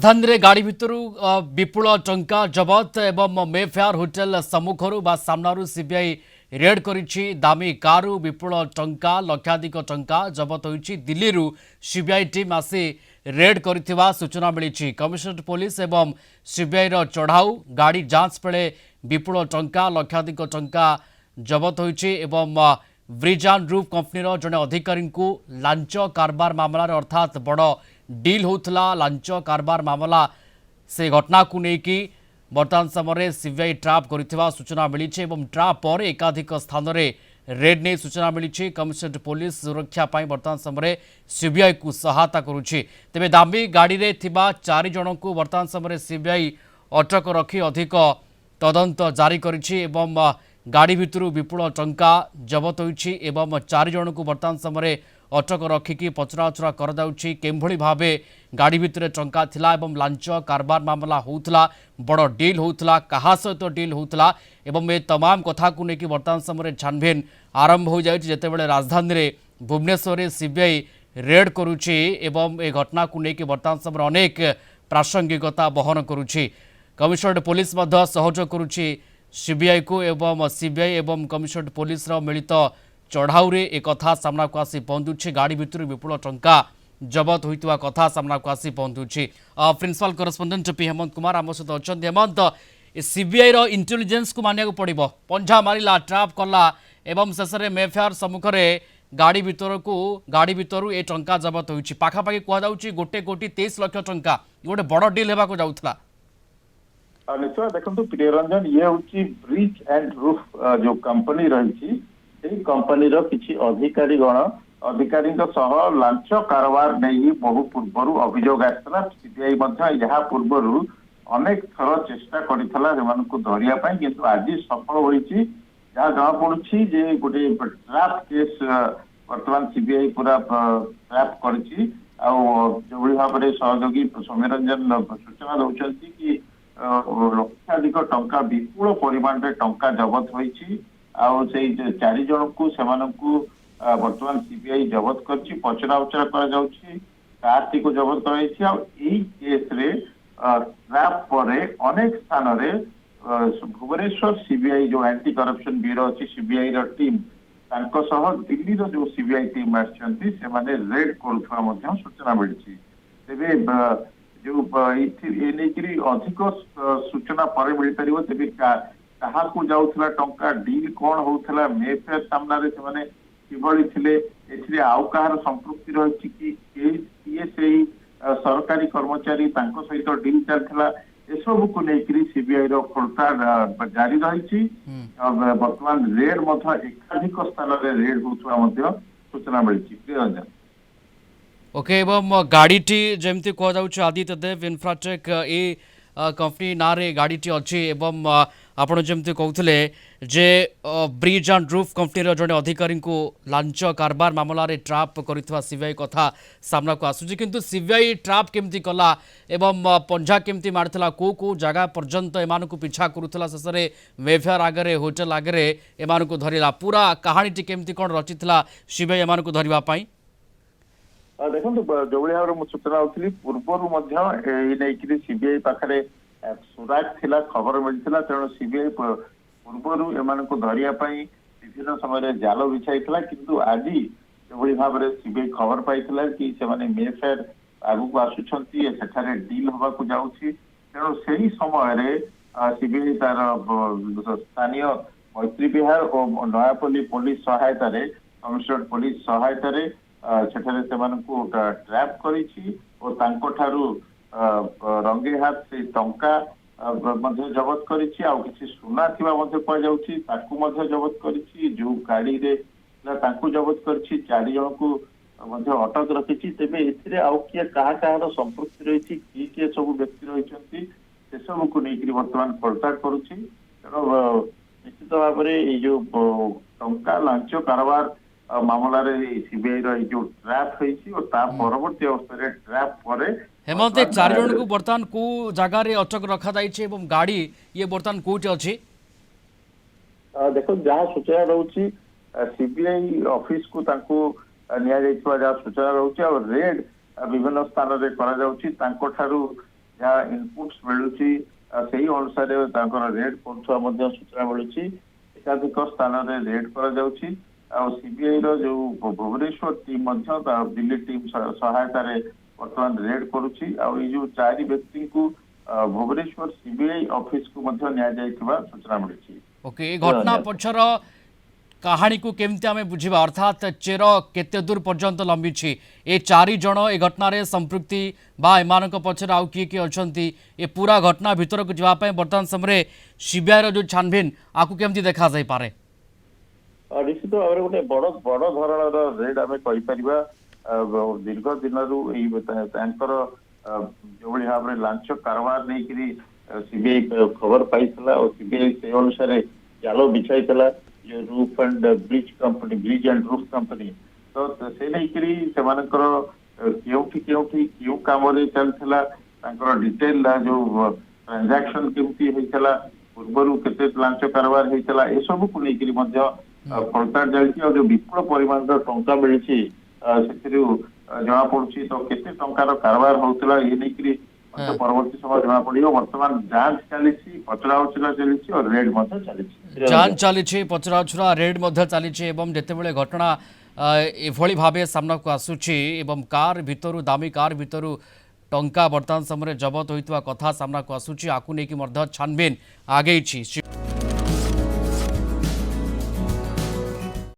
राजधानी रे गाड़ी भितर विपुल टंका जबत एवं मेफेयर होटेल सम्मुखर सामनारू सीबीआई रेड करिछि दामी कारु विपुल टंका लक्षाधिक टंका जबत होइछि दिल्ली सीबीआई टीम आसी रेड करिथिबा सूचना मिली कमिशनरेट पुलिस एवं सीबीआई रो चढ़ाऊ गाड़ी जांच बेले विपुल टंका लक्षाधिक टंका जबत होइछि एवं ब्रिजान ग्रुप कंपनी रो जने अधिकारी को लांच कारबार मामला अर्थात बड़ डील होतला लांच कारबार मामला से घटना को लेकिन वर्तमान समय सीबीआई ट्राप करिथिबा सूचना मिली ट्राप पर एकाधिक स्थान में रेड नहीं सूचना मिली कमिशनरेट पुलिस सुरक्षा पाई वर्तमान समय सीबीआई को सहायता करुछि तेबे दामी गाड़ी रे थिबा 4 जन को वर्तमान समय सीबीआई अटक रखी अधिक तदंत जारी करिछि एवं गाड़ी भितर विपुल टंका जबत होइछि एवं 4 जन को वर्तमान समय अटक रखिकी पचराउचरा कर जाउछि केमभଳି भाबे गाड़ी भितर टंका थिला एवं लांच कारबार मामला होउतला बड़ डील होउतला कहा सहित डील होउतला एवं ए तमाम कथा को लेकिन वर्तमान समय छानबीन आरंभ हो जाइछि जेतेबेले राजधानी रे भुवनेश्वर रे सीबीआई रेड करुछि एवं ए घटना को लेकिन वर्तमान समय अनेक प्रासंगिकता बहन करुछि कमिशनरेट पुलिस मध्य सहयोग करुछि सीबीआई को एवं सीबीआई एवं कमिशनरेट पुलिस रो मिलित चढ़ाऊ रे एक कथा सामना को आसी पहुंचुछि गाड़ी भितर विपुल टंका जबत होइतवा कथा सामना को आसी पहुंचुछि principal correspondent P Hemant Kumar आम सहित अछंती हेमंत सीबीआई रो इंटेलिजेंस को मानिया पड़िबो पंजा मारिला ट्रैप कला एवं शेष में मेफेयर सम्मुख में गाड़ी भितर ए टंका जबत होइछि पाखापाखि कह जाउछि 1,23 लाख टंका गोटे बड़ डील हेबा को जाउथला निश्चय देखो प्रियरंजन ये हूँ ब्रिज एंड रूफ जो कंपनी रही कंपनी किसी अधिकारी गण अधिकारी लांच कारबार नहीं बहु पूर्व अभियोग आसाला सीबीआई यह पूर्वर अनेक थर चेष्टा करने किंतु आज सफल होती जहाँ जना पड़ी जे गोटे ट्रैप केस वर्तमान सीबीआई पूरा ट्रैप कर भाव में सहयोगी सौम्यरंजन सूचना दौरान कि लक्षाधिक टंका विपुल परिमाण रे टंका जबत होइछि आउ से 4 जन को वर्तमान सीबीआई जबत करछि पचरा उचरा करा जाउछि कारती को जबत कराइछि आ एई केस रे ट्रैप परे अनेक स्थान रे भुवनेश्वर सीबीआई जो एंटी करप्शन ब्यूरो अछि सीबीआई रो टीम तांको सह दिल्ली रो जो सीबीआई टीम आछंती से माने रेड करथवा मध्ये सूचना मिलिछि तेबे जो अधिक सूचना पर मिल पार तेज क्या जाऊला टंका डील कौन होता मेफेयर सामने से आउ कहार संपृक्ति रही किए से सरकारी कर्मचारी सहित डील चलता एसबू को लेकर सीबीआई खोलता जारी रही वर्तमान रेड एकाधिक स्थान रेड होता सूचना मिली प्रियरंजन ओके एवं गाड़ीटी जमती कह आदित्य देव इन्फ्राटेक ए कंपनी ना रे गाड़ीटी अच्छी एवं आपण जमती कहते जे ब्रिज एंड रूफ कंपनी रो जड़े अधिकारी को लांच कारबार मामला रे ट्रैप करिथवा सीबीआई कथा सामना को आसुची किंतु सीबीआई ट्रैप केमती कला एवं पंजा केमती मारथला को जगह पर्यंत एमान को पिछा करूथला शेषे मेफेयर आगरे होटल आगरे एमान को धरिला पूरा कहानीटी केमती कोन रचितला सीबीआई एमान को धरिबा पाई देखो जो भाव में सूचना होती पूर्वर सीबीआई पाखे सुराग थिला खबर मिलता तेणु सीबीआई पूर्वर एम को धरियापाई विभिन्न समय जाल बिछाई किंतु आज जो भाव में सीबीआई खबर पाई कि मेफेयर आगू आसुँच डील होगा जाऊँगी तेणु से समय सीबीआई तार स्थानीय मैत्री विहार और नयापल्ली पुलिस सहायता कमिशनरेट पुलिस सहायता सेठारे सेमानकु ट्रैप करिछि और तांको ठारू रंगे हाथ से टंका मध्य जबत करिछि आ किछि सुना थिबा मध्य कह जाउछि ताकू मध्य जबत करिछि जो गाड़ी रे तांको जबत करिछि 4 जन को मध्य अटक रखिछि तेबे एथिरे आउ किए कहा कहार संपृक्ति रहिछि किए सब व्यक्ति रहिछन्ति से सब को नेकरी वर्तमान खोलताड़ करुछि तेणु निश्चित भाव में जो टंका लांच कारबार मामला सीबीआई जो ट्रैप परवर्ती अवस्था ट्रैप पर हेमंत 4 जन को बर्तमान को जगह रे अटक रखा जाइछे एवं गाड़ी ये बर्तमान कोठी अछि देखो जहाँ सूचना रहुछि सीबीआई ऑफिस को तांको निया जहाँ सूचना रहुछि और रेड विभिन्न स्थान रे करा जाउछि तांको ठारू जहाँ इनपुट्स मिलुची सेही अनुसार रेड करुवा मध्य सूचना मिलुची एकाधिक स्थान में रेड कर सीबीआई जो भुवनेश्वर टीम दिल्ली टीम सहायता बर्तमान रेड करुच्ची जो 4 व्यक्ति को भुवनेश्वर सीबीआई ऑफिस को सूचना मिली। ओके घटना पछर कहानी को केमती आम बुझा अर्थात चेर केते दूर पर्यंत लंबी ए 4 जन ए घटन संपृक्ति बा एमान पछर आउ किए किए अच्छा ए पूरा घटना भितर को जावाई बर्तमान समय सीबीआई जो छानभिन आपको केमती देखा जाई पारे? निश्चित भाव में गोटे बड़ बड़ धरण रेड आम कहीपर दीर्घ दिन जो भाव में लांच कारबार नहीं सीबीआई खबर पाई और सीबीआई से अनुसार जाल बिछाई जो roof and bridge and roof company तो से नहीं क्यों काम चलता डिटेल जो ट्रांजैक्शन केमती होता पूर्व केते लांच कारबार होता ए सब को लेकिन खलताड़ चलती और जो विपुल परिमाण टंका मिली जना पड़ी तो केते टंकार कारबार होता ये नहीं परवर्ती समय जना पड़ बर्तमान जांच चली पचरा उचरा चली और रेड चली जांच चली पचराउचरा रेड चली जितेबाला घटना एभली भाव सामना को आसूची कार भितर दामी कार भितर टंका बर्तमान समय जबत होता कथा सामना को आसूची आकु नहीं छानबीन आगे।